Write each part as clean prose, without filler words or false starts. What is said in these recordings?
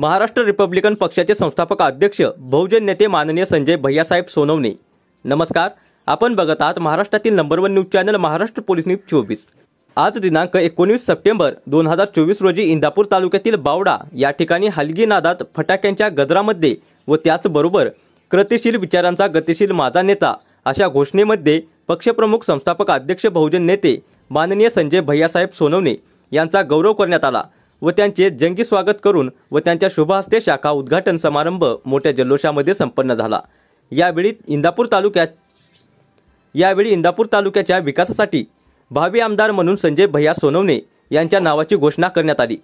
Maharashtra Republican पक्षाचे संस्थापक अध्यक्ष बहुजन नेते माननीय संजय भैयासाहेब सोनवणे। नमस्कार, आपण बघत आहात महाराष्ट्रातील number 1 news channel Maharashtra police news 24। आज दिनांक 19 सप्टेंबर 2024 रोजी इंदापूर तालुक्यातील बावडा या ठिकाणी हलगी नादात फटाक्यांच्या गजरामध्ये व त्याचबरोबर कृतिशील विचारांचा गतिशील माझा नेता अशा घोषणेमध्ये पक्षप्रमुख संस्थापक अध्यक्ष बहुजन नेते माननीय संजय भैयासाहेब सोनवणे यांचा गौरव करण्यात आला व त्यांचे जंगी स्वागत करून व त्यांच्या शुभ हस्ते शाखा उद्घाटन समारंभ मोठ्या जल्लोषामध्ये संपन्न झाला। यावेळी इंदापूर तालुक्याच्या विकासासाठी भावी आमदार म्हणून संजय भैया सोनवणे यांच्या नावाची घोषणा करण्यात आली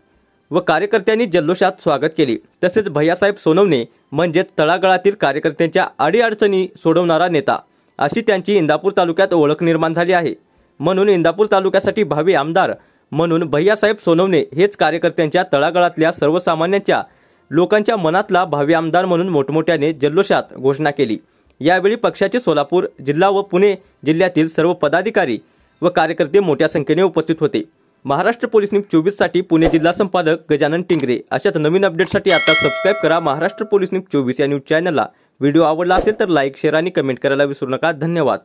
व कार्यकर्त्यांनी जल्लोषात स्वागत केले। तसेच भैयासाहेब सोनवणे म्हणजे तळागाळातील कार्यकर्त्यांच्या अडीअडचणी सोडवणारा नेता अशी त्यांची इंदापूर तालुक्यात ओळख निर्माण झाली आहे। म्हणून इंदापूर तालुक्यासाठी भावी आमदार म्हणून भैयासाहेब सोनवणे हेच कार्यकर्त्यांच्या तळागाळातल्या सर्वसामान्यांच्या लोकांच्या मनातला भावी आमदार म्हणून मोठमोठ्याने जल्लोषात घोषणा केली। यावेळी पक्षाचे सोलापूर जिल्हा व पुणे जिल्ह्यातील सर्व पदाधिकारी व कार्यकर्ते मोठ्या संख्येने उपस्थित होते। महाराष्ट्र पोलीस न्यूज 24 साठी पुणे जिल्हा संपादक गजानन टिंगरे। अशाच नवीन अपडेटसाठी आता सबस्क्राइब करा महाराष्ट्र पोलीस न्यूज 24 या न्यूज चॅनलला। व्हिडिओ आवडला असेल तर लाईक, शेअर आणि कमेंट करायला विसरू नका। धन्यवाद।